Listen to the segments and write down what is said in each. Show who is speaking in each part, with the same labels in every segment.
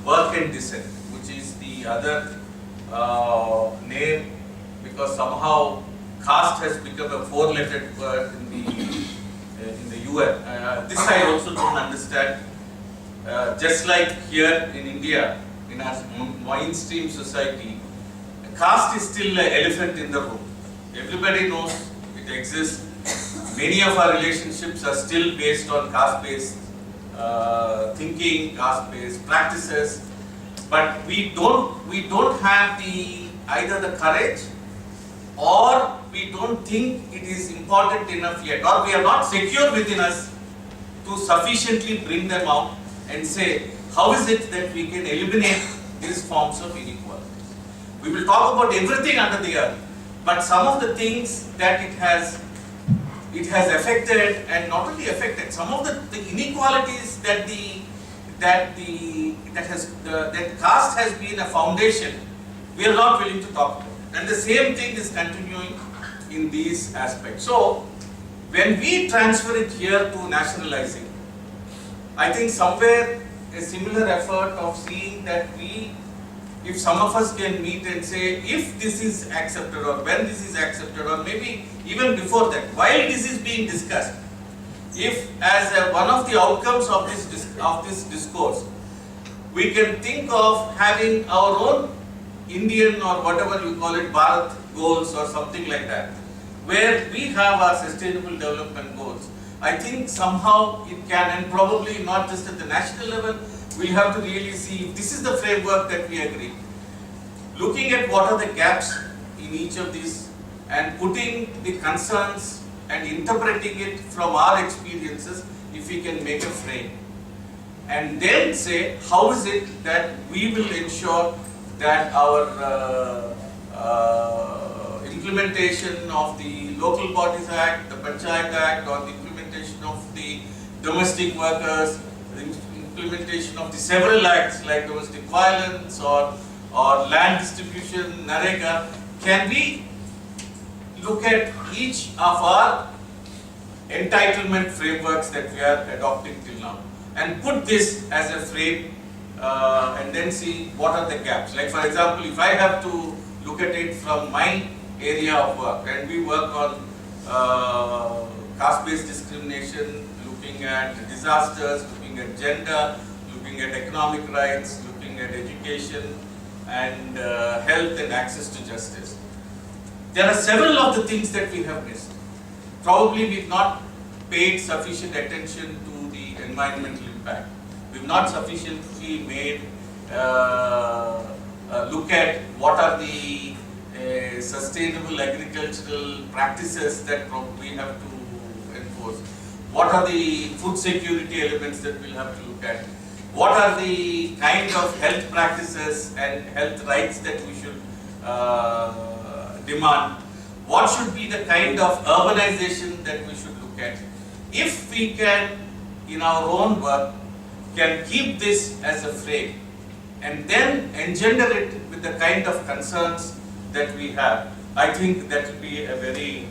Speaker 1: birth and descent, which is the other name, because somehow caste has become a four-lettered word in the UN. This I also don't understand. Just like here in India, in our mainstream society, caste is still an elephant in the room. Everybody knows it exists. Many of our relationships are still based on caste-based thinking, caste-based practices, but we don't have either the courage, or we don't think it is important enough yet, or we are not secure within us to sufficiently bring them out and say, how is it that we can eliminate these forms of inequalities? We will talk about everything under the earth, but some of the things that it has affected, and not only affected, some of the inequalities that caste has been a foundation, we are not willing to talk about. And the same thing is continuing in these aspects. So, when we transfer it here to nationalizing, I think somewhere a similar effort of seeing that if some of us can meet and say, if this is accepted, or when this is accepted, or maybe even before that, while this is being discussed, if as one of the outcomes of this discourse, we can think of having our own Indian, or whatever you call it, Bharat goals or something like that, where we have our sustainable development goals. I think somehow it can, and probably not just at the national level, we'll have to really see if this is the framework that we agree. Looking at what are the gaps in each of these, and putting the concerns and interpreting it from our experiences, if we can make a frame. And then say, how is it that we will ensure that our implementation of the Local Bodies Act, the Panchayat Act, or the implementation of the domestic workers, the implementation of the several acts like domestic violence or land distribution, NREGA, can we look at each of our entitlement frameworks that we are adopting till now and put this as a frame, and then see what are the gaps. Like, for example, if I have to look at it from my area of work, and we work on caste-based discrimination, looking at disasters, looking at gender, looking at economic rights, looking at education and health and access to justice. There are several of the things that we have missed. Probably we've not paid sufficient attention to the environmental impact. We've not sufficiently made look at what are the sustainable agricultural practices that we have to enforce. What are the food security elements that we'll have to look at? What are the kind of health practices and health rights that we should demand? What should be the kind of urbanization that we should look at? If we can, in our own work, can keep this as a frame and then engender it with the kind of concerns that we have, I think that will be a very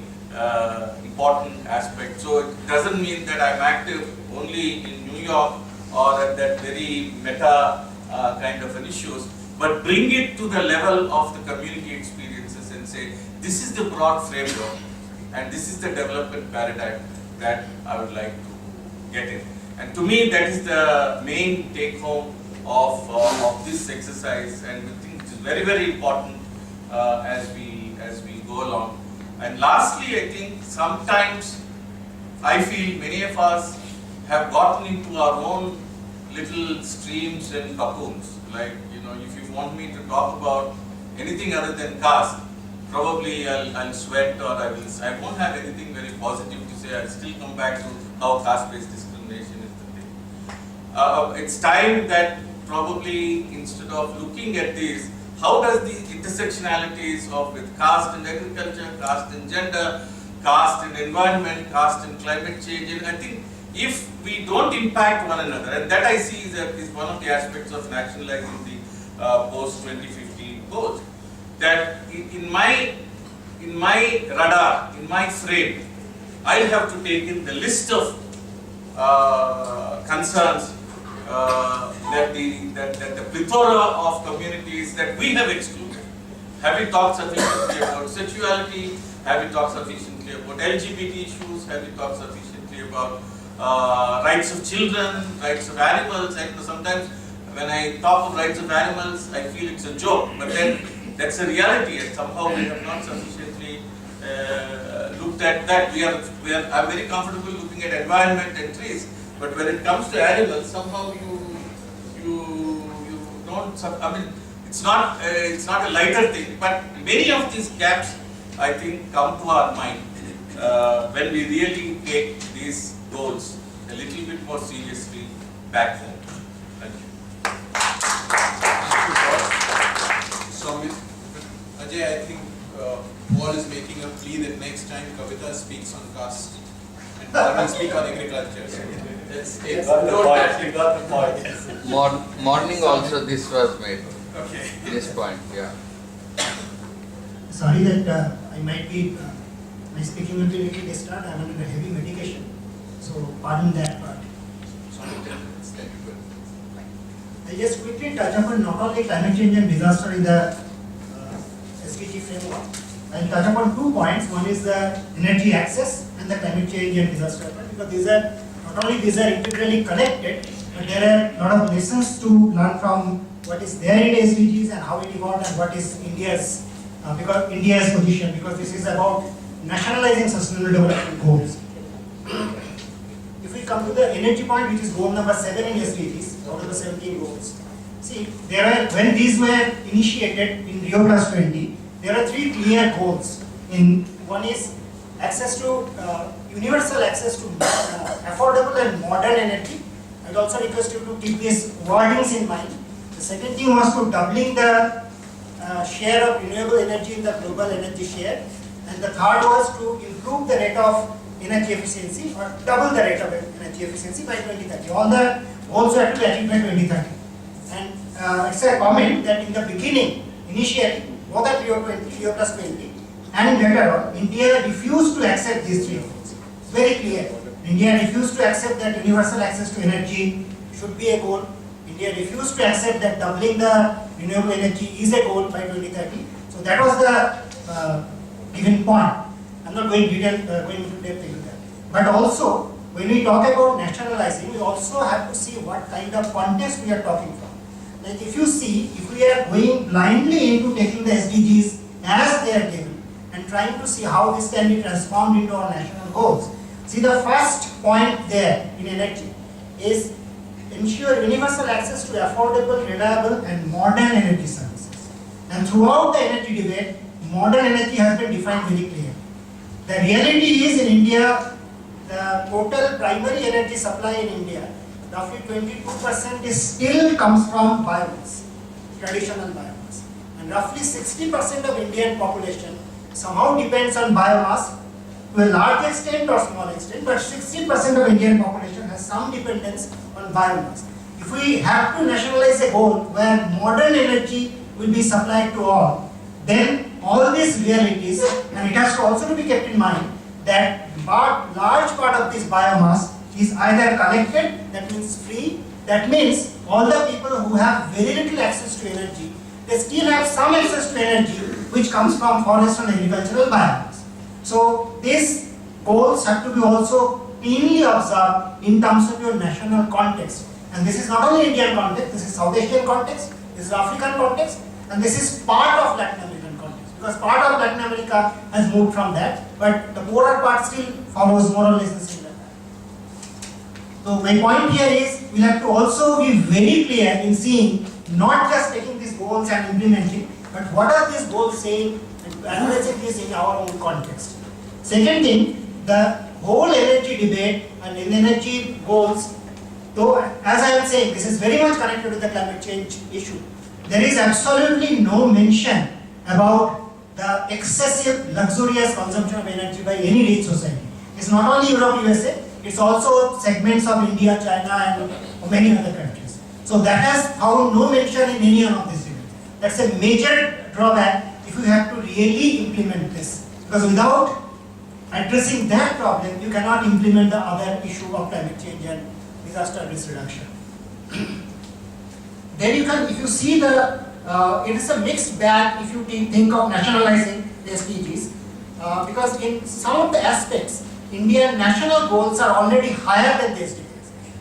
Speaker 1: important aspect. So it doesn't mean that I'm active only in New York or at that very meta kind of an issues, but bring it to the level of the community experiences and say, this is the broad framework and this is the development paradigm that I would like to get in. And to me, that is the main take home of this exercise, and we think it is very, very important as we go along. And lastly, I think sometimes I feel many of us have gotten into our own little streams and cocoons. Like, if you want me to talk about anything other than caste, probably I'll sweat, or I won't have anything very positive to say. I'll still come back to how caste-based discrimination is the thing. It's time that probably instead of looking at this, how does the intersectionalities of with caste and agriculture, caste and gender, caste and environment, caste and climate change, and I think if we don't impact one another, and that I see is one of the aspects of nationalizing the post-2015 goals, that in my radar, in my frame, I'll have to take in the list of concerns that the plethora of communities that we have excluded. Have we talked sufficiently about sexuality? Have we talked sufficiently about LGBT issues? Have we talked sufficiently about rights of children, rights of animals? And sometimes when I talk of rights of animals, I feel it's a joke, but then that's a reality, and somehow we have not sufficiently looked at that. I'm very comfortable looking at environment and trees, but when it comes to animals, somehow you don't. I mean, it's not a lighter thing, but many of these gaps, I think, come to our mind when we really take these goals a little bit more seriously back home. Thank you.
Speaker 2: So, Ajay, I think Paul is making a plea that next time Kavita speaks on caste and Paul will speak on agriculture. So
Speaker 3: got the point.
Speaker 4: Morning also this was made.
Speaker 2: okay.
Speaker 4: This point, yeah.
Speaker 5: Sorry that I might be, my speaking will be little disturbed. I'm under heavy medication, so pardon that part. I just quickly touch upon not only climate change and disaster in the SDG framework. I'll touch upon 2 points. One is the energy access and the climate change and disaster part, because these are not only integrally connected, but there are a lot of lessons to learn from what is there in the SDGs and how it evolved and what is India's position, because this is about nationalizing sustainable development goals. If we come to the energy point, which is goal number 7 in SDGs, out of the 17 goals. See, when these were initiated in Rio Plus 20, there are 3 clear goals. One is access to universal access to affordable and modern energy. I would also request you to keep these wordings in mind. The second thing was to doubling the share of renewable energy in the global energy share, and the third was to improve the rate of energy efficiency or double the rate of energy efficiency by 2030. All the goals have to be achieved by 2030. And it's a comment that in the beginning, initially, both at Rio Plus 20 and later on, India refused to accept these 3 goals. It's very clear. India refused to accept that universal access to energy should be a goal. India refused to accept that doubling the renewable energy is a goal by 2030. So that was the given point. I'm not going into depth into that. But also, when we talk about nationalizing, we also have to see what kind of context we are talking from. Like if you see, if we are going blindly into taking the SDGs as they are given and trying to see how this can be transformed into our national goals. See, the first point there in energy is ensure universal access to affordable, reliable and modern energy services. And throughout the energy debate, modern energy has been defined very clearly. The reality is in India, the total primary energy supply in India, roughly 22% still comes from biomass, traditional biomass. And roughly 60% of Indian population somehow depends on biomass to a large extent or small extent, but 60% of Indian population has some dependence on biomass. If we have to nationalize a goal where modern energy will be supplied to all, then all these realities, and it has to also be kept in mind that large part of this biomass is either collected, that means free, that means all the people who have very little access to energy, they still have some access to energy which comes from forest and agricultural biomass. So these goals have to be also keenly observed in terms of your national context. And this is not only Indian context, this is South Asian context, this is African context, and this is part of Latin American context. Because part of Latin America has moved from that, but the poorer part still follows more or less the same pattern. So my point here is, we have to also be very clear in seeing, not just taking these goals and implementing, but what are these goals saying and analyzing this in our own context. Second thing, the whole energy debate and in energy goals, though as I am saying, this is very much connected with the climate change issue. There is absolutely no mention about the excessive luxurious consumption of energy by any rich society. It's not only Europe, USA, it's also segments of India, China and many other countries. So that has found no mention in any one of these debates. That's a major drawback if you have to really implement this. Because without addressing that problem, you cannot implement the other issue of climate change and disaster risk reduction. Then you can, if you see the, it is a mixed bag if you think of nationalizing the SDGs, because in some of the aspects, Indian national goals are already higher than the SDGs.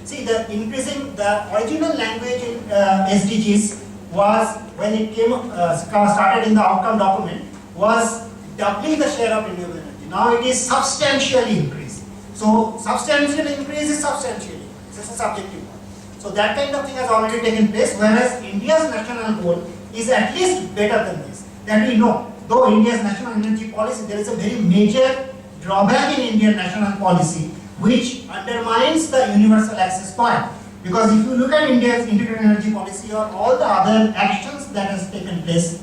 Speaker 5: See, the increasing, the original language in SDGs was, when it started in the outcome document, was doubling the share of renewable energy. Now it is substantially increased. So substantial increase is substantially. This is a subjective one. So that kind of thing has already taken place, whereas India's national goal is at least better than this. That we know. Though India's national energy policy, there is a very major drawback in Indian national policy, which undermines the universal access point. Because if you look at India's integrated energy policy or all the other actions that has taken place,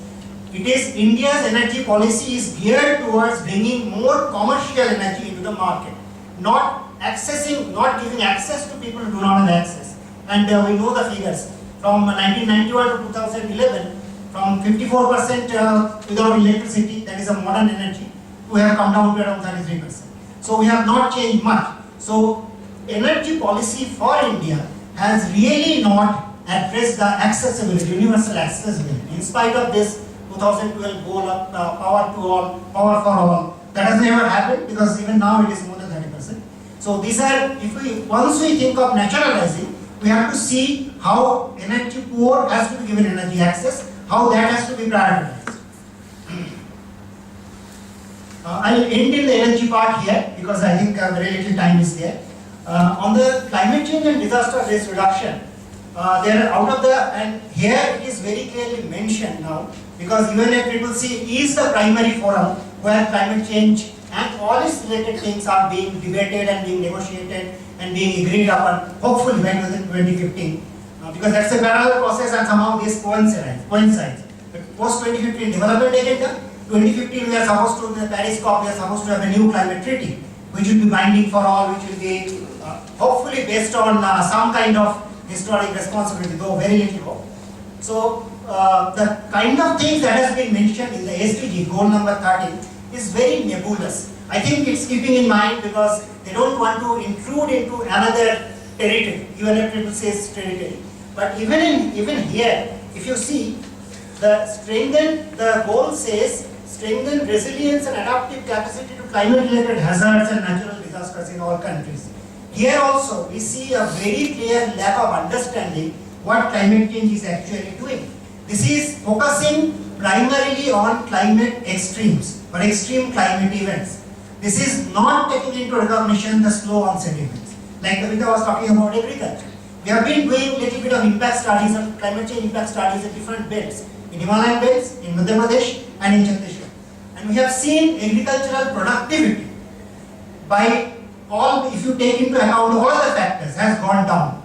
Speaker 5: it is India's energy policy is geared towards bringing more commercial energy into the market, not giving access to people who do not have access. And we know the figures from 1991 to 2011, from 54% without electricity, that is a modern energy, we have come down to around 33%. So we have not changed much. So energy policy for India has really not addressed the accessibility, universal accessibility, in spite of this 2012 goal of power to all, power for all. That has never happened, because even now it is more than 30%. So these are, once we think of nationalizing, we have to see how energy poor has to be given energy access, how that has to be prioritized. I'll end in the energy part here, because I think very little time is there. On the climate change and disaster risk reduction, there are out of the, and here it is very clearly mentioned now, because UNFCCC is the primary forum where climate change and all its related things are being debated and being negotiated and being agreed upon, hopefully by 2015, because that's a parallel process and somehow this coincides. But post 2015 development agenda, 2015 we are supposed to, in the Paris COP, we are supposed to have a new climate treaty, which will be binding for all, which will be hopefully based on some kind of historic responsibility, though very little hope. So the kind of things that has been mentioned in the SDG, goal number 13, is very nebulous. I think it's keeping in mind because they don't want to intrude into another territory, UNFCCC's territory. But even here, if you see, the goal says strengthen resilience and adaptive capacity to climate-related hazards and natural disasters in all countries. Here also, we see a very clear lack of understanding what climate change is actually doing. This is focusing primarily on climate extremes or extreme climate events. This is not taking into recognition the slow onset events. Like Kavita was talking about agriculture. We have been doing little bit of impact studies and climate change impact studies in different belts. In Himalayan belts, in Madhya Pradesh and in Chhattisgarh. And we have seen agricultural productivity by all, if you take into account all the factors, has gone down.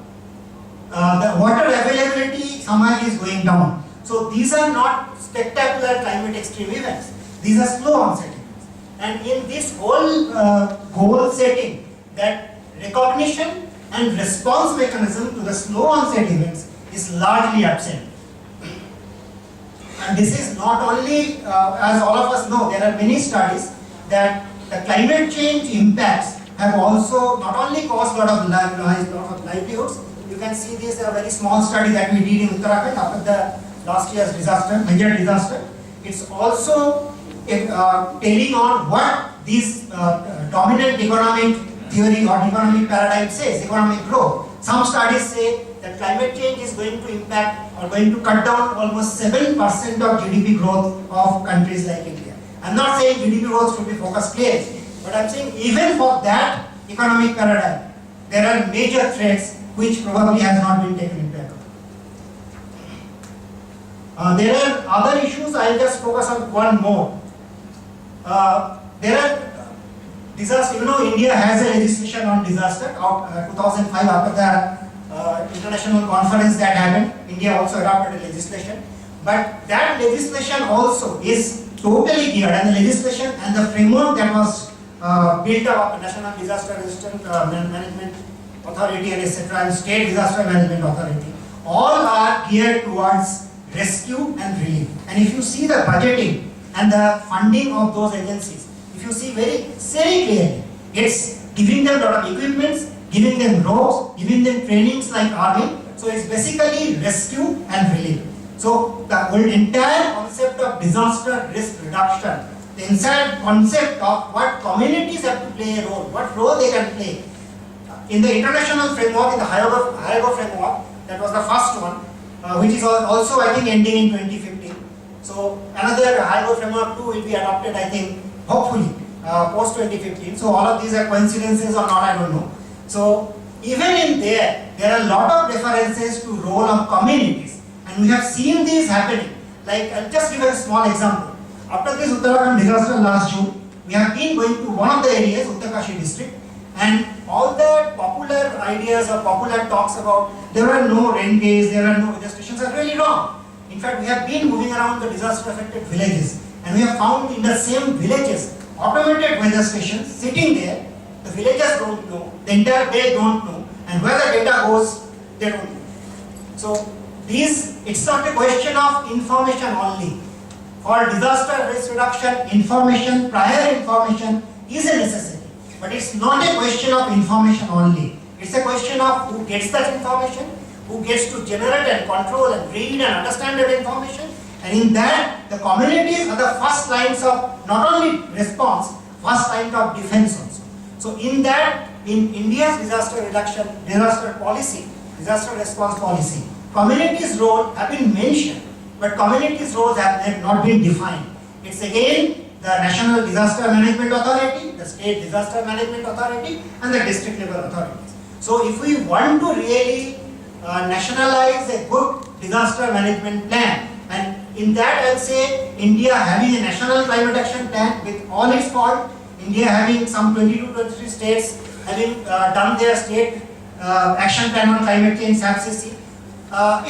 Speaker 5: The water availability somehow is going down. So these are not spectacular climate extreme events. These are slow onset events. And in this whole goal setting, that recognition and response mechanism to the slow onset events is largely absent. And this is not only, as all of us know, there are many studies that the climate change impacts have also not only caused a lot of livelihoods. You can see this a very small study that we did in Uttarakhand after the last year's disaster, major disaster. It's also telling on what this dominant economic theory or economic paradigm says, economic growth. Some studies say that climate change is going to impact or going to cut down almost 7% of GDP growth of countries like India. I'm not saying GDP growth should be focused clearly, but I'm saying even for that economic paradigm, there are major threats which probably has not been taken into account. There are other issues, I'll just focus on one more. There are disaster, India has a legislation on disaster. 2005 after the international conference that happened, India also adopted a legislation. But that legislation also is totally geared, and the legislation and the framework that was built up, National Disaster Resistance Management Authority and etc., and State Disaster Management Authority, all are geared towards rescue and relief. And if you see the budgeting and the funding of those agencies, if you see very clearly, it's giving them a lot of equipments, giving them ropes, giving them trainings like army, So it's basically rescue and relief. So the whole entire concept of disaster risk reduction, the entire concept of what communities have to play a role, what role they can play. In the international framework, in the Hyogo framework, that was the first one, which is also I think ending in 2015. So another Hyogo framework 2 will be adopted, I think, hopefully, post 2015. So all of these are coincidences or not, I don't know. So even in there are a lot of references to role of communities, and we have seen these happening. Like, I'll just give a small example. After this Uttarakhand disaster last June, we have been going to one of the areas, Uttarkashi district, and all the popular ideas or popular talks about there are no railways, there are no weather stations are really wrong. In fact, we have been moving around the disaster affected villages, and we have found in the same villages automated weather stations sitting there. The villagers don't know, the entire day don't know, and where the data goes, they don't know. So it's not a question of information only. For disaster risk reduction, information, prior information is a necessity. But it's not a question of information only. It's a question of who gets that information, who gets to generate and control and read and understand that information. And in that, the communities are the first lines of not only response, first line of defense also. So in that, in India's disaster reduction, disaster policy, disaster response policy, communities' role have been mentioned, but communities' roles have not been defined. It's again the National Disaster Management Authority, the State Disaster Management Authority, and the district level authorities. So if we want to really nationalize a good disaster management plan, and in that I'll say India having a national climate action plan with all its fault, India having some 22-23 states having done their state action plan on climate change, SAPCC.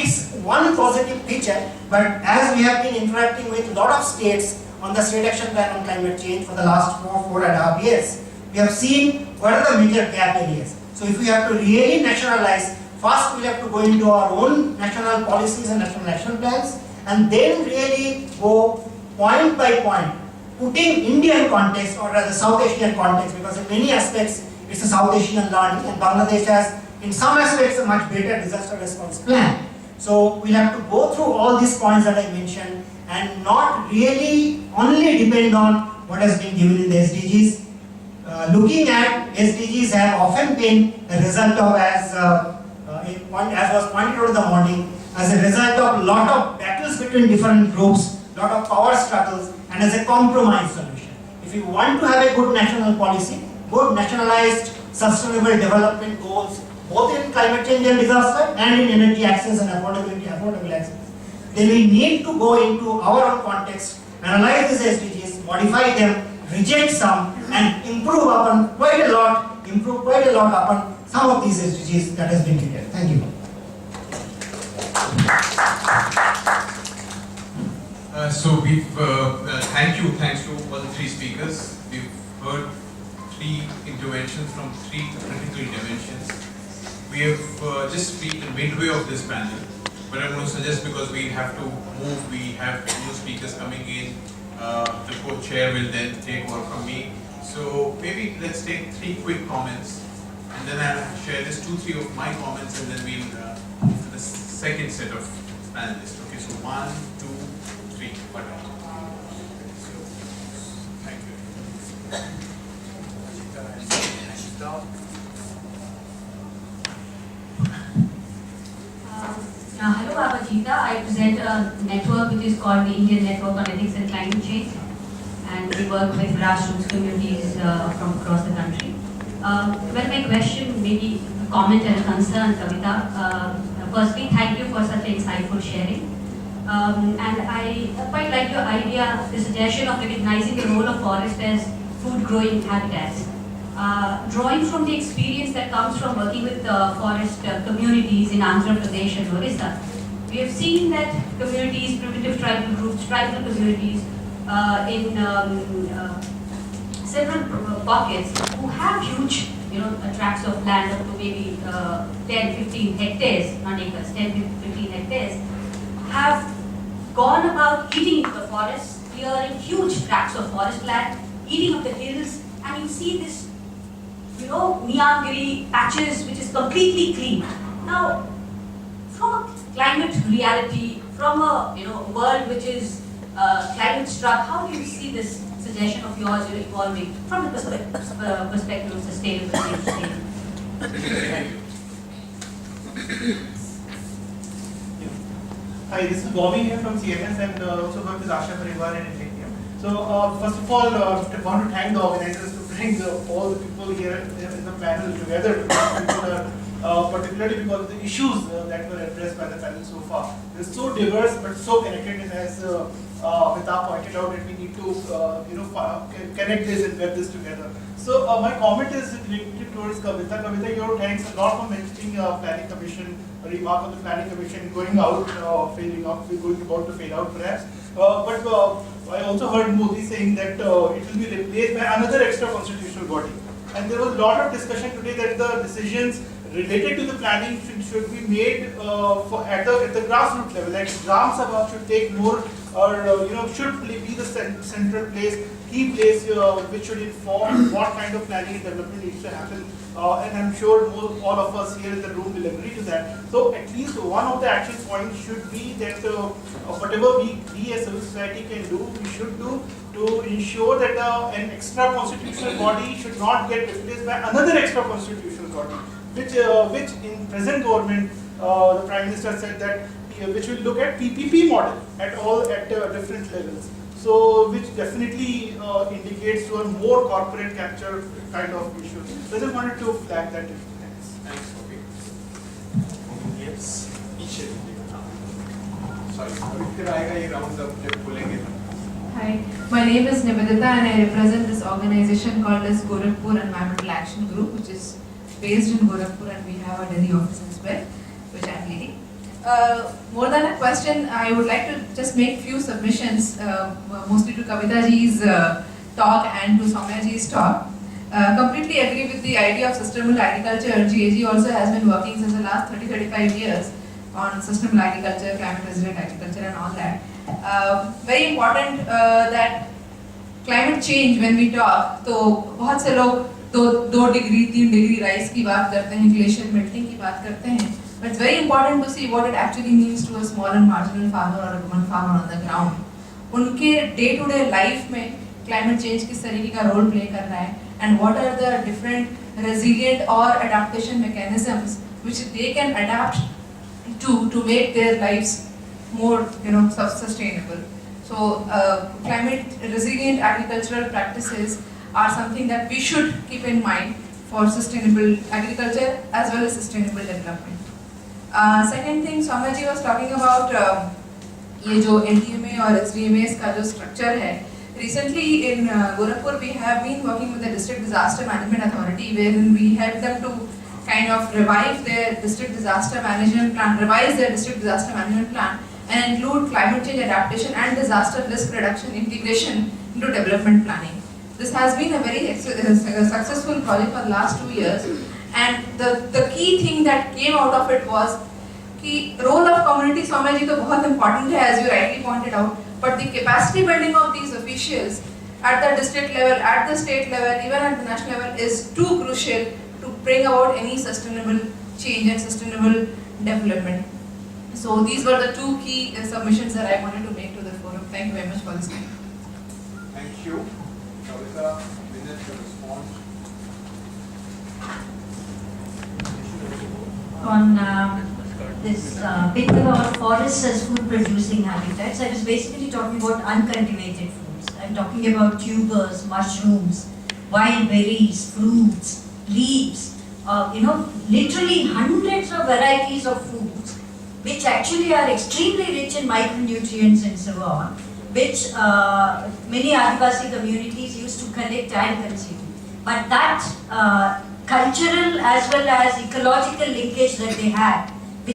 Speaker 5: It's one positive feature, but as we have been interacting with a lot of states on the state action plan on climate change for the last 4.5 years, we have seen what are the major gap areas. So if we have to really nationalize, first we have to go into our own national policies and national action plans, and then really go point by point, putting Indian context or rather South Asian context, because in many aspects it's a South Asian learning, and Bangladesh has in some aspects a much better disaster response plan. So we'll have to go through all these points that I mentioned and not really only depend on what has been given in the SDGs. Looking at SDGs have often been a result of, as was pointed out in the morning, as a result of a lot of battles between different groups, lot of power struggles, and as a compromise solution. If you want to have a good national policy, good nationalized sustainable development goals, both in climate change and disaster and in energy access and affordable access, then we need to go into our own context, analyze these SDGs, modify them, reject some, and improve quite a lot upon some of these SDGs that has been detailed. Thank you.
Speaker 2: So we've, thanks to all the three speakers. We've heard three interventions from three critical dimensions. We have just been midway of this panel, but I'm going to suggest, because we have to move, we have new speakers coming in, the co-chair will then take over from me. So maybe let's take three quick comments, and then I'll share just 2-3 of my comments, and then we'll move to the second set of panelists. Okay, so 1, 2, 3. So, thank you.
Speaker 6: Hello, I'm Ajita. I present a network which is called the Indian Network on Ethics and Climate Change, and we work with grassroots communities from across the country. Well, my question, maybe a comment and a concern, Kavita. Firstly, thank you for such insightful sharing. And I quite like your idea, the suggestion of recognizing the role of forest as food-growing habitats. Drawing from the experience that comes from working with forest communities in Andhra Pradesh and Orissa, we have seen that communities, primitive tribal groups, tribal communities in several pockets who have huge tracts of land up to maybe 10-15 hectares, not acres, 10-15 hectares, have gone about eating the forests, clearing huge tracts of forest land, eating up the hills, and you see this Niyamgiri patches which is completely clean. Now, climate reality from a world which is climate struck. How do you see this suggestion of yours evolving from the perspective of sustainability?
Speaker 7: Hi, this is Bobby here from CNS and also work with Asha Parivar in India. So first of all, I want to thank the organizers to bring all the people here in the panel together. People are, particularly because of the issues that were addressed by the panel so far. They're so diverse but so connected, and as Mita pointed out, that we need to connect this and web this together. So my comment is related towards Kavita. Kavita, your thanks a lot for mentioning planning commission, a remark on the planning commission going out, failing out, going about to fail out perhaps. But I also heard Modi saying that it will be replaced by another extra constitutional body. And there was a lot of discussion today that the decisions related to the planning should be made at the grassroots level. Like Gram Sabha should take more, or should be the central place, key place which should inform what kind of planning and development needs to happen. And I'm sure all of us here in the room will agree to that. So at least one of the action points should be that whatever we as civil society can do, we should do to ensure that an extra constitutional body should not get replaced by another extra constitutional body, which in present government, the Prime Minister said that which will look at PPP model at different levels. So which definitely indicates to a more corporate capture kind of issue. So I just wanted to flag that issue. Thanks.
Speaker 2: Thanks, Bobby. Yes. Sorry, फिर आएगा ये round up जब बोलेंगे ना.
Speaker 8: Hi, my name is Nivedita and I represent this organization called as Gorakhpur Environmental Action Group, which is based in Gorakhpur, and we have a Delhi office as well, which I am leading. More than a question, I would like to just make few submissions, mostly to Kavita ji's talk and to Soumya ji's talk. Completely agree with the idea of sustainable agriculture. GAG also has been working since the last 30-35 years on sustainable agriculture, climate resilient agriculture and all that. Very important that climate change, when we talk, तो बहुत से लोग 2 degree 3 degree rise की बात करते हैं, glacier melting की बात करते हैं, but it's very important to see what it actually means to a small and marginal farmer or a woman farmer on the ground. उनके day to day life में climate change किस तरीके का role play कर रहा है, and what are the different resilient or adaptation mechanisms which they can adapt to make their lives more sustainable. So climate resilient agricultural practices are something that we should keep in mind for sustainable agriculture as well as sustainable development. Second thing, Soumya ji was talking about ये जो LDMA और SDMAs का जो structure है. Recently in Gorakhpur we have been working with the District Disaster Management Authority, wherein we helped them to kind of revive their district disaster management plan, revise their district disaster management plan, and include climate change adaptation and disaster risk reduction integration into development planning. This has been a very successful project for the last 2 years, and the key thing that came out of it was कि role of community, Soumya ji, तो बहुत important है, as you rightly pointed out, but the capacity building of these officials at the district level, at the state level, even at the national level is too crucial to bring about any sustainable change and sustainable development. So these were the 2 key submissions that I wanted to make to the forum. Thank you very much for this time.
Speaker 2: Thank you. Kavita, minute to respond.
Speaker 9: On this bit about forests as food producing habitats, I was basically talking about uncultivated foods. I'm talking about tubers, mushrooms, wild berries, fruits, leaves, literally hundreds of varieties of foods which actually are extremely rich in micronutrients and so on, which many Adivasi communities used to collect and consume. But that cultural as well as ecological linkage that they had